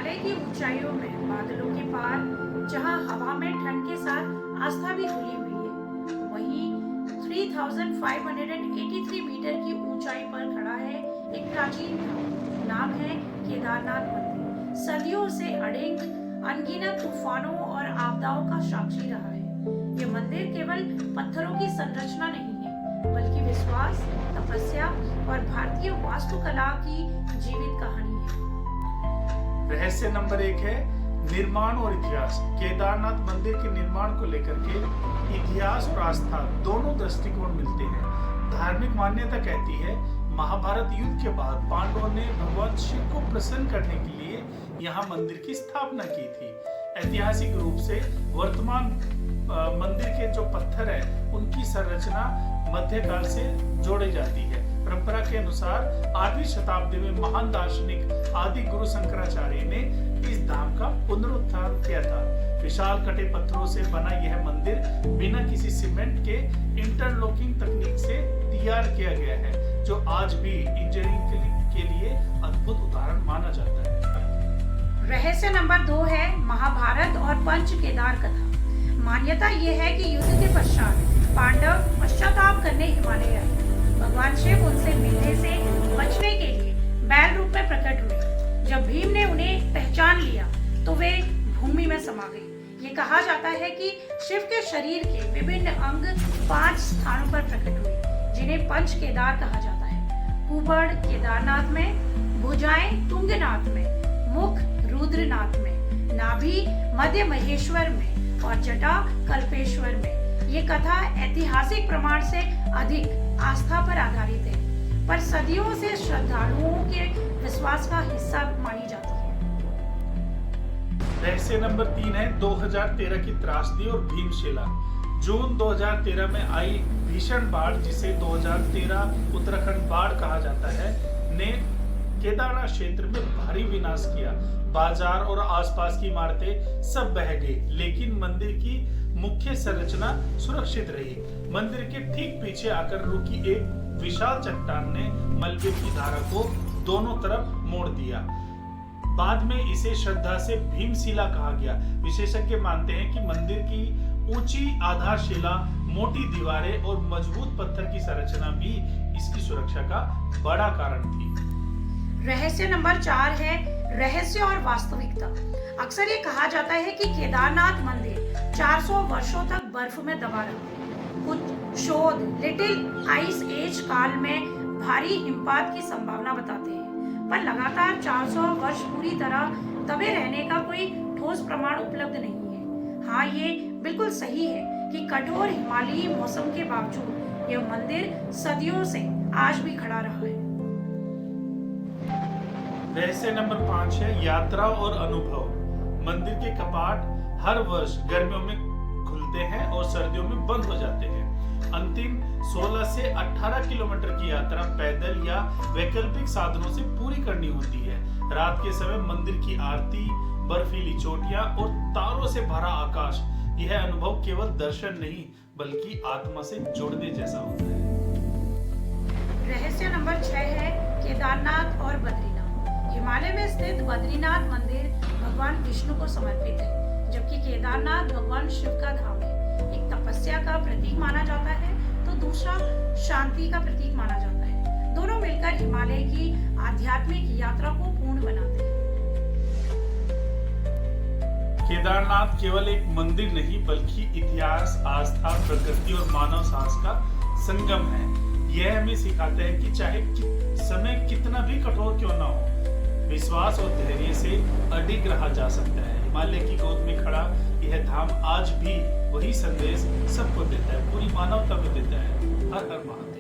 हिमालय की ऊंचाइयों में बादलों के पार, जहां हवा में ठंड के साथ आस्था भी घुली हुई है, वहीं 3583 मीटर की ऊंचाई पर खड़ा है एक प्राचीन धाम। नाम है केदारनाथ मंदिर। सदियों से अड़िंग अनगिनत तूफानों और आपदाओं का साक्षी रहा है। ये मंदिर केवल पत्थरों की संरचना नहीं है, बल्कि विश्वास, तपस्या और भारतीय वास्तुकला की जीवित कहानी है। रहस्य नंबर 1 है निर्माण और इतिहास। केदारनाथ मंदिर के निर्माण को लेकर के इतिहास और आस्था दोनों दृष्टिकोण मिलते हैं। धार्मिक मान्यता कहती है महाभारत युद्ध के बाद पांडवों ने भगवान शिव को प्रसन्न करने के लिए यहाँ मंदिर की स्थापना की थी। ऐतिहासिक रूप से वर्तमान मंदिर के जो पत्थर है उनकी संरचना मध्यकाल से जोड़ी जाती है। परंपरा के अनुसार 8वीं शताब्दी में महान दार्शनिक आदि गुरु शंकराचार्य ने इस धाम का पुनरुत्थान किया था। विशाल कटे पत्थरों से बना यह मंदिर बिना किसी सीमेंट के इंटरलॉकिंग तकनीक से तैयार किया गया है, जो आज भी इंजीनियरिंग के लिए अद्भुत उदाहरण माना जाता है। रहस्य नंबर 2 है महाभारत और पंच केदार कथा। मान्यता ये है कि युद्ध के पश्चात पांडव पश्चाताप करने हिमालय आए। भगवान शिव उनसे मिलने से बचने के लिए बैल रूप में प्रकट हुए। जब भीम ने उन्हें पहचान लिया तो वे भूमि में समा गए। ये कहा जाता है कि शिव के शरीर के विभिन्न अंग 5 स्थानों पर प्रकट हुए, जिन्हें पंच केदार कहा जाता है। कुबड़ केदारनाथ में, भुजाएं तुंगनाथ में, मुख रुद्रनाथ में, नाभि मध्य महेश्वर में और जटा कल्पेश्वर में। ये कथा ऐतिहासिक प्रमाण से अधिक आस्था पर आधारित है, पर सदियों से श्रद्धालुओं के विश्वास का हिस्सा मानी जाती है। रहस्य नंबर 3 है 2013 की त्रासदी और भीमशिला। जून 2013 में आई भीषण बाढ़, जिसे 2013 उत्तराखंड बाढ़ कहा जाता है, ने केदारनाथ क्षेत्र में भारी विनाश किया। बाजार और आसपास की इमारतें सब बह गई, लेकिन मंदिर की मुख्य संरचना सुरक्षित रही। मंदिर के ठीक पीछे आकर रुकी एक विशाल चट्टान ने मलबे की धारा को दोनों तरफ मोड़ दिया। बाद में इसे श्रद्धा से भीमशिला कहा गया। विशेषज्ञ मानते हैं कि मंदिर की ऊंची आधारशिला, मोटी दीवारें और मजबूत पत्थर की संरचना भी इसकी सुरक्षा का बड़ा कारण थी। रहस्य नंबर 4 है रहस्य और वास्तविकता। अक्सर ये कहा जाता है कि केदारनाथ मंदिर 400 वर्षों तक बर्फ में दबा रहा। कुछ शोध लिटिल आइस एज काल में भारी हिमपात की संभावना बताते हैं, पर लगातार 400 वर्ष पूरी तरह दबे रहने का कोई ठोस प्रमाण उपलब्ध नहीं है। हाँ, ये बिल्कुल सही है कि कठोर हिमालयी मौसम के बावजूद यह मंदिर सदियों से आज भी खड़ा रहा है। रहस्य नंबर 5 है यात्रा और अनुभव। मंदिर के कपाट हर वर्ष गर्मियों में खुलते हैं और सर्दियों में बंद हो जाते हैं। अंतिम 16 से 18 किलोमीटर की यात्रा पैदल या वैकल्पिक साधनों से पूरी करनी होती है। रात के समय मंदिर की आरती, बर्फीली चोटियां और तारों से भरा आकाश, यह अनुभव केवल दर्शन नहीं बल्कि आत्मा से जुड़ने जैसा होता है। रहस्य नंबर 6 है केदारनाथ और बद्रीनाथ। हिमालय में स्थित बद्रीनाथ मंदिर भगवान विष्णु को समर्पित है, जबकि केदारनाथ भगवान शिव का धाम है। एक तपस्या का प्रतीक माना जाता है तो दूसरा शांति का प्रतीक माना जाता है। दोनों मिलकर हिमालय की आध्यात्मिक यात्रा को पूर्ण बनाते हैं। केदारनाथ केवल एक मंदिर नहीं बल्कि इतिहास, आस्था, प्रकृति और मानव साहस का संगम है। यह हमें सिखाता है कि चाहे समय कितना भी कठोर क्यों ना हो, विश्वास और धैर्य से अडिग रहा जा सकता है। हिमालय की गोद में खड़ा यह धाम आज भी वही संदेश सबको देता है, पूरी मानवता में देता है। हर हर महादेव।